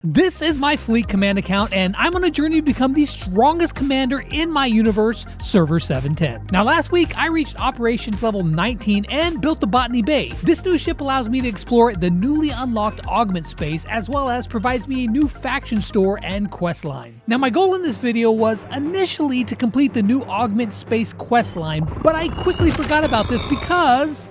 This is my Fleet Command account, and I'm on a journey to become the strongest commander in my universe, Server 710. Now last week, I reached Operations level 19 and built the Botany Bay. This new ship allows me to explore the newly unlocked Augment space, as well as provides me a new faction store and quest line. Now my goal in this video was initially to complete the new Augment space quest line, but I quickly forgot about this because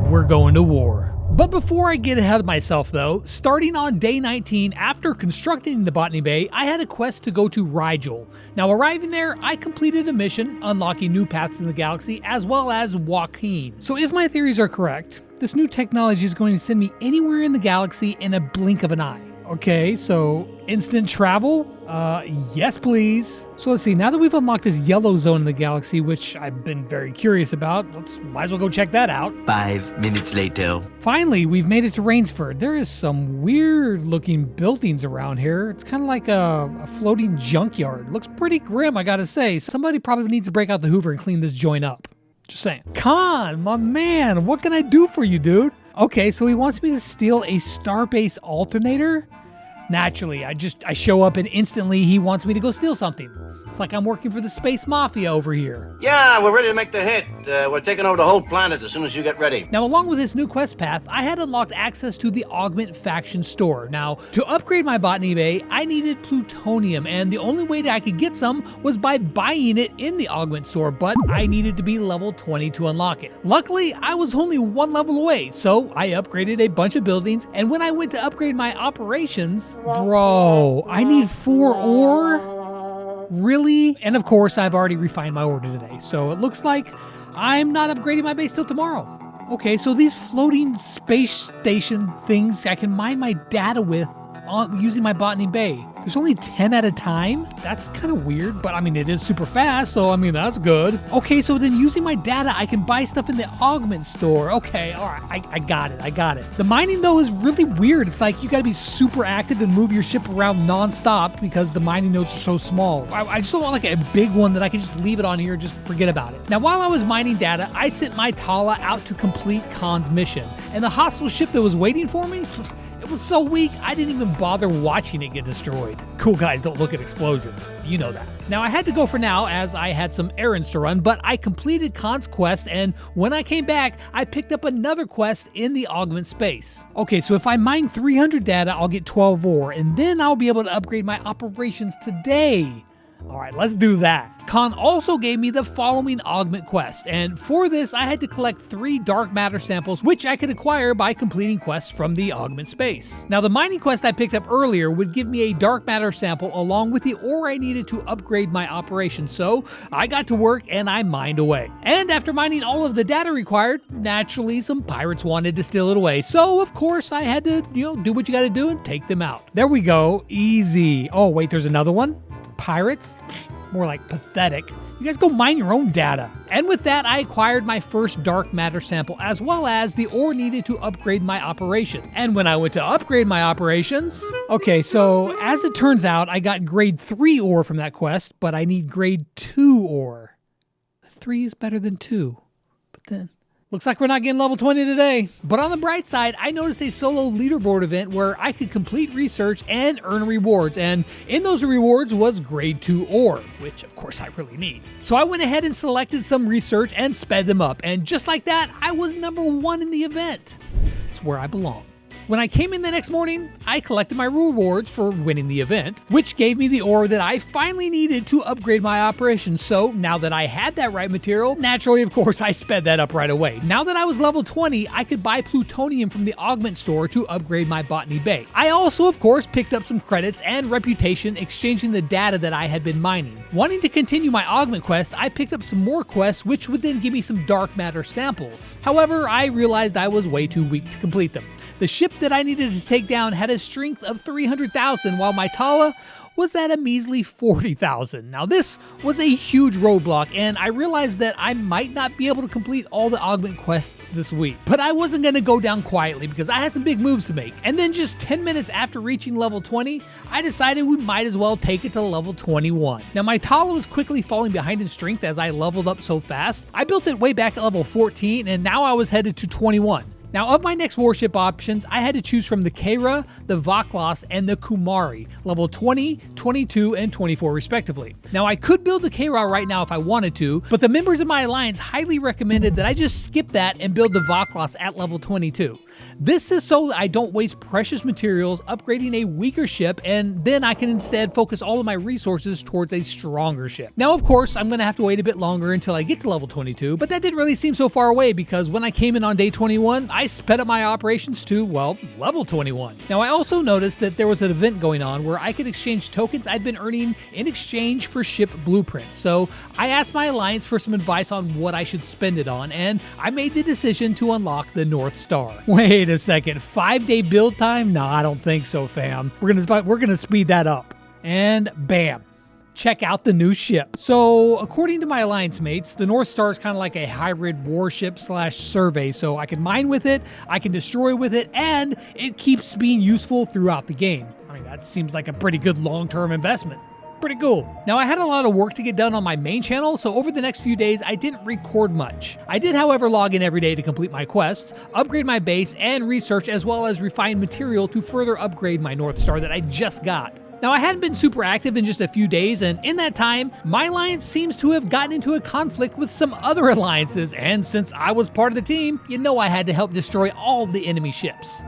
we're going to war. But before I get ahead of myself though, starting on day 19 after constructing the Botany Bay, I had a quest to go to Rigel. Now arriving there, I completed a mission, unlocking new paths in the galaxy, as well as Joaquin. So if my theories are correct, this new technology is going to send me anywhere in the galaxy in a blink of an eye. Okay, so instant travel? Yes please. So let's see, now that we've unlocked this yellow zone in the galaxy, which I've been very curious about, might as well go check that out. 5 minutes later. Finally, we've made it to Rainsford. There is some weird looking buildings around here. It's kind of like a floating junkyard. Looks pretty grim, I gotta say. Somebody probably needs to break out the Hoover and clean this joint up. Just saying. Khan, my man, what can I do for you, dude? Okay, so he wants me to steal a Starbase alternator? Naturally, I show up and instantly he wants me to go steal something. It's like I'm working for the Space Mafia over here. Yeah, we're ready to make the hit. We're taking over the whole planet as soon as you get ready. Now, along with this new quest path, I had unlocked access to the Augment faction store. Now, to upgrade my Botany Bay, I needed plutonium, and the only way that I could get some was by buying it in the Augment store, but I needed to be level 20 to unlock it. Luckily, I was only one level away, so I upgraded a bunch of buildings, and when I went to upgrade my operations, bro, I need 4 ore? Really? And of course, I've already refined my order today, so it looks like I'm not upgrading my base till tomorrow. Okay, so these floating space station things I can mine my data with using my Botany Bay. There's only 10 at a time? That's kind of weird, but I mean, it is super fast, so I mean, that's good. Okay, so then using my data, I can buy stuff in the Augment store. Okay, all right, I got it. The mining though is really weird. It's like you gotta be super active and move your ship around non-stop because the mining nodes are so small. I just don't want like a big one that I can just leave it on here and just forget about it. Now, while I was mining data, I sent my Tala out to complete Khan's mission, and the hostile ship that was waiting for me, it was so weak, I didn't even bother watching it get destroyed. Cool guys don't look at explosions. You know that. Now, I had to go for now as I had some errands to run, but I completed Khan's quest, and when I came back, I picked up another quest in the Augment space. Okay, so if I mine 300 data, I'll get 12 ore, and then I'll be able to upgrade my operations today. All right, let's do that. Khan also gave me the following Augment quest, and for this I had to collect 3 dark matter samples, which I could acquire by completing quests from the Augment space. Now, the mining quest I picked up earlier would give me a dark matter sample along with the ore I needed to upgrade my operation, so I got to work and I mined away. And after mining all of the data required, naturally some pirates wanted to steal it away, so of course I had to, do what you gotta do and take them out. There we go, easy. Oh wait, there's another one? Pirates? More like pathetic. You guys go mine your own data. And with that, I acquired my first dark matter sample as well as the ore needed to upgrade my operation. And when I went to upgrade my operations, okay, so as it turns out, I got grade 3 ore from that quest, but I need grade 2 ore. 3 is better than 2, but then looks like we're not getting level 20 today. But on the bright side, I noticed a solo leaderboard event where I could complete research and earn rewards. And in those rewards was grade 2 ore, which of course I really need. So I went ahead and selected some research and sped them up. And just like that, I was number 1 in the event. It's where I belong. When I came in the next morning, I collected my rewards for winning the event, which gave me the ore that I finally needed to upgrade my operation. So now that I had that right material, naturally, of course, I sped that up right away. Now that I was level 20, I could buy plutonium from the Augment store to upgrade my Botany Bay. I also, of course, picked up some credits and reputation exchanging the data that I had been mining. Wanting to continue my Augment quest, I picked up some more quests, which would then give me some dark matter samples. However, I realized I was way too weak to complete them. The ship that I needed to take down had a strength of 300,000, while my Tala was at a measly 40,000. Now this was a huge roadblock, and I realized that I might not be able to complete all the Augment quests this week. But I wasn't gonna go down quietly because I had some big moves to make. And then just 10 minutes after reaching level 20, I decided we might as well take it to level 21. Now my Tala was quickly falling behind in strength as I leveled up so fast. I built it way back at level 14, and now I was headed to 21. Now, of my next warship options, I had to choose from the Kara, the Vaklas, and the Kumari, level 20, 22, and 24 respectively. Now, I could build the Kara right now if I wanted to, but the members of my alliance highly recommended that I just skip that and build the Vaklas at level 22. This is so that I don't waste precious materials upgrading a weaker ship, and then I can instead focus all of my resources towards a stronger ship. Now, of course, I'm going to have to wait a bit longer until I get to level 22, but that didn't really seem so far away because when I came in on day 21, I sped up my operations to, well, level 21. Now, I also noticed that there was an event going on where I could exchange tokens I'd been earning in exchange for ship blueprints. So I asked my alliance for some advice on what I should spend it on, and I made the decision to unlock the North Star. Wait a second, 5-day build time? No, I don't think so, fam. We're gonna speed that up. And bam. Check out the new ship. So, according to my alliance mates, the North Star is kind of like a hybrid warship / survey, so I can mine with it, I can destroy with it, and it keeps being useful throughout the game. I mean, that seems like a pretty good long-term investment. Pretty cool. Now, I had a lot of work to get done on my main channel, so over the next few days, I didn't record much. I did, however, log in every day to complete my quest, upgrade my base, and research, as well as refine material to further upgrade my North Star that I just got. Now, I hadn't been super active in just a few days, and in that time, my alliance seems to have gotten into a conflict with some other alliances, and since I was part of the team, you know I had to help destroy all of the enemy ships.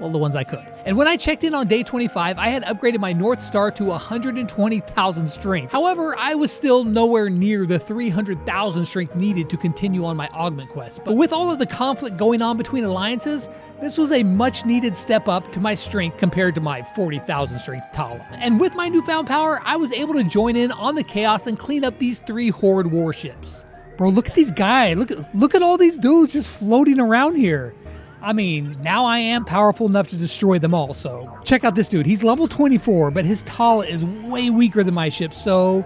Well, the ones I could. And when I checked in on day 25, I had upgraded my North Star to 120,000 strength. However, I was still nowhere near the 300,000 strength needed to continue on my Augment quest. But with all of the conflict going on between alliances, this was a much needed step up to my strength compared to my 40,000 strength Tala. And with my newfound power, I was able to join in on the chaos and clean up these 3 Horde warships. Bro, look at these guys. Look at all these dudes just floating around here. I mean, now I am powerful enough to destroy them all, so check out this dude. He's level 24, but his Tala is way weaker than my ship, so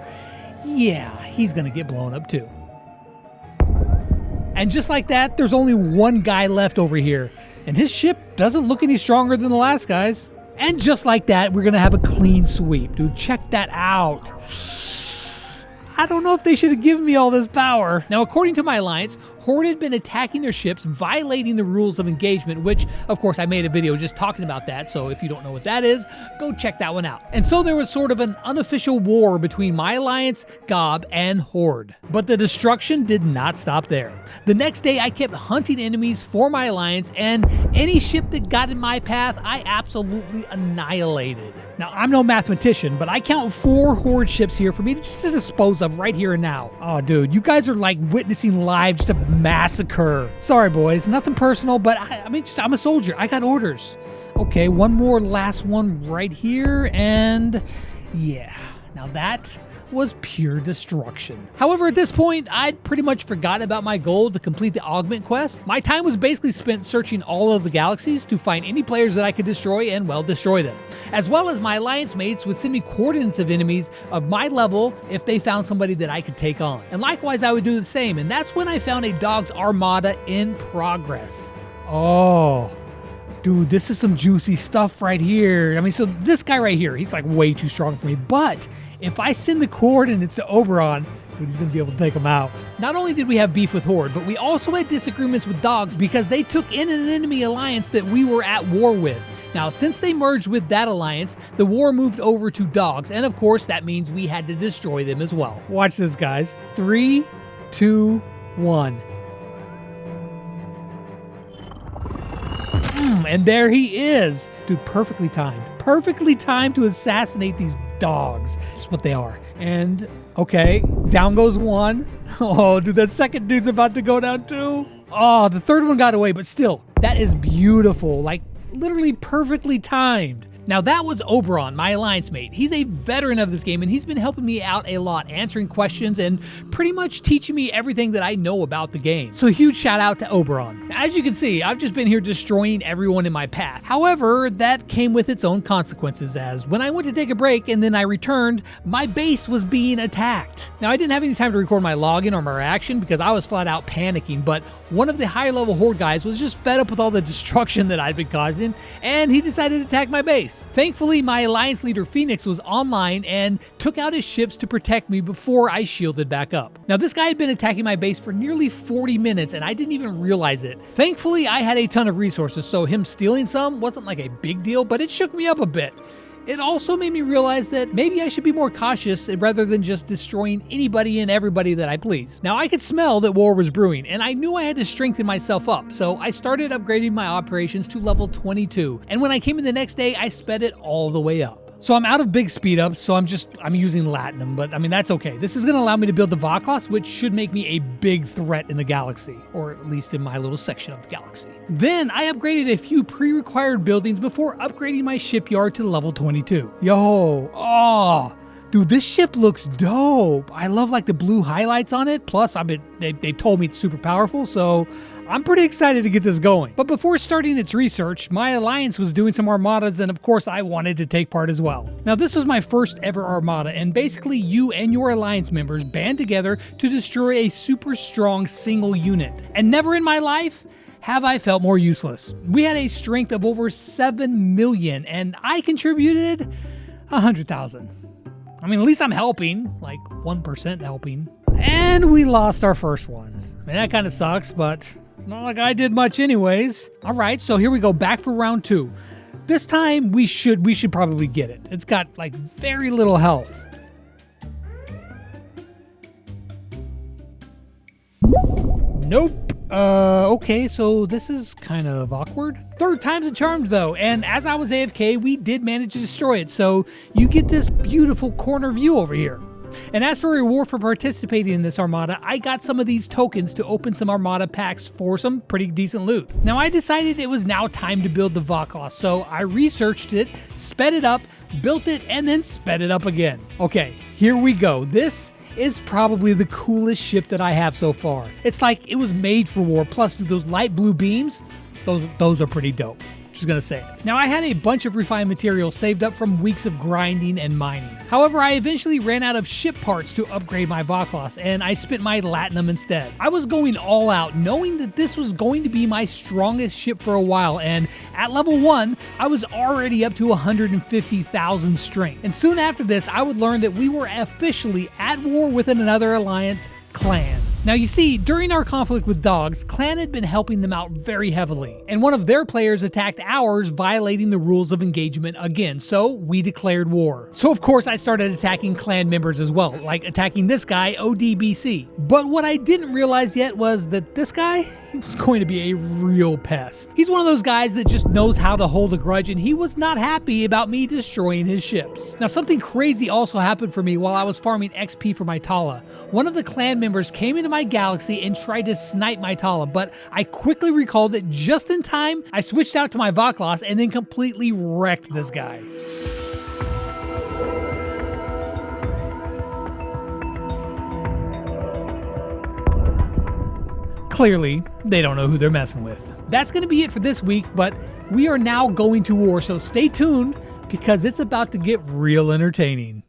yeah, he's gonna get blown up too. And just like that, there's only one guy left over here, and his ship doesn't look any stronger than the last guy's. And just like that, we're gonna have a clean sweep. Dude, check that out. I don't know if they should have given me all this power. Now, according to my alliance, Horde had been attacking their ships, violating the rules of engagement, which, of course, I made a video just talking about that, so if you don't know what that is, go check that one out. And so there was sort of an unofficial war between my alliance, Gob, and Horde. But the destruction did not stop there. The next day, I kept hunting enemies for my alliance, and any ship that got in my path, I absolutely annihilated. Now, I'm no mathematician, but I count 4 Horde ships here for me to just dispose of right here and now. Oh, dude, you guys are like witnessing live just a massacre. Sorry, boys, nothing personal, but I'm a soldier. I got orders. Okay, one more last one right here, and yeah, now that was pure destruction. However, at this point, I'd pretty much forgotten about my goal to complete the Augment quest. My time was basically spent searching all of the galaxies to find any players that I could destroy and, well, destroy them. As well as my alliance mates would send me coordinates of enemies of my level if they found somebody that I could take on. And likewise, I would do the same, and that's when I found a dog's Armada in progress. Oh, dude, this is some juicy stuff right here. I mean, so this guy right here, he's like way too strong for me, but if I send the coordinates to Oberon, dude, he's going to be able to take them out. Not only did we have beef with Horde, but we also had disagreements with dogs because they took in an enemy alliance that we were at war with. Now, since they merged with that alliance, the war moved over to dogs, and of course, that means we had to destroy them as well. Watch this, guys. 3, 2, 1. And there he is. Dude, perfectly timed. Perfectly timed to assassinate these dogs. That's what they are. And, okay, down goes one. Oh, dude, that second dude's about to go down too. Oh, the third one got away, but still, that is beautiful. Like, literally perfectly timed. Now that was Oberon, my alliance mate. He's a veteran of this game and he's been helping me out a lot, answering questions and pretty much teaching me everything that I know about the game. So huge shout out to Oberon. As you can see, I've just been here destroying everyone in my path. However, that came with its own consequences, as when I went to take a break and then I returned, my base was being attacked. Now I didn't have any time to record my login or my reaction because I was flat out panicking, but one of the higher level Horde guys was just fed up with all the destruction that I'd been causing and he decided to attack my base. Thankfully, my alliance leader Phoenix was online and took out his ships to protect me before I shielded back up. Now this guy had been attacking my base for nearly 40 minutes and I didn't even realize it. Thankfully, I had a ton of resources, so him stealing some wasn't like a big deal, but it shook me up a bit. It also made me realize that maybe I should be more cautious rather than just destroying anybody and everybody that I please. Now, I could smell that war was brewing, and I knew I had to strengthen myself up, so I started upgrading my operations to level 22, and when I came in the next day, I sped it all the way up. So I'm out of big speed ups, so I'm using Latinum, but I mean, that's okay. This is going to allow me to build the Vaklas, which should make me a big threat in the galaxy, or at least in my little section of the galaxy. Then I upgraded a few pre-required buildings before upgrading my shipyard to level 22. Dude, this ship looks dope. I love like the blue highlights on it. Plus, they've told me it's super powerful, so I'm pretty excited to get this going. But before starting its research, my alliance was doing some armadas, and of course I wanted to take part as well. Now, this was my first ever armada, and basically you and your alliance members band together to destroy a super strong single unit. And never in my life have I felt more useless. We had a strength of over 7 million, and I contributed 100,000. I mean, at least I'm helping, like 1% helping. And we lost our first one. I mean, that kind of sucks, but it's not like I did much anyways. All right, so here we go, back for round 2. This time we should probably get it. It's got like very little health. Nope. Okay, so this is kind of awkward. Third time's a charm though, and as I was AFK, we did manage to destroy it, so you get this beautiful corner view over here. And as for reward for participating in this armada, I got some of these tokens to open some armada packs for some pretty decent loot. Now I decided it was now time to build the Vaklas, so I researched it, sped it up, built it, and then sped it up again. Okay, here we go. This is probably the coolest ship that I have so far. It's like it was made for war, plus those light blue beams, those are pretty dope. Just gonna say. Now I had a bunch of refined material saved up from weeks of grinding and mining. However, I eventually ran out of ship parts to upgrade my Vaklas, and I spent my Latinum instead. I was going all out, knowing that this was going to be my strongest ship for a while, and at level 1, I was already up to 150,000 strength. And soon after this, I would learn that we were officially at war with another alliance, Clan. Now you see, during our conflict with dogs, Clan had been helping them out very heavily, and one of their players attacked ours, violating the rules of engagement again, so we declared war. So of course I started attacking Clan members as well, like attacking this guy, ODBC. But what I didn't realize yet was that this guy, he was going to be a real pest. He's one of those guys that just knows how to hold a grudge, and he was not happy about me destroying his ships. Now something crazy also happened for me while I was farming XP for my Tala. One of the Clan members came into my galaxy and tried to snipe my Tala, but I quickly recalled it just in time. I switched out to my Vaklas and then completely wrecked this guy. Clearly, they don't know who they're messing with. That's going to be it for this week, but we are now going to war, so stay tuned because it's about to get real entertaining.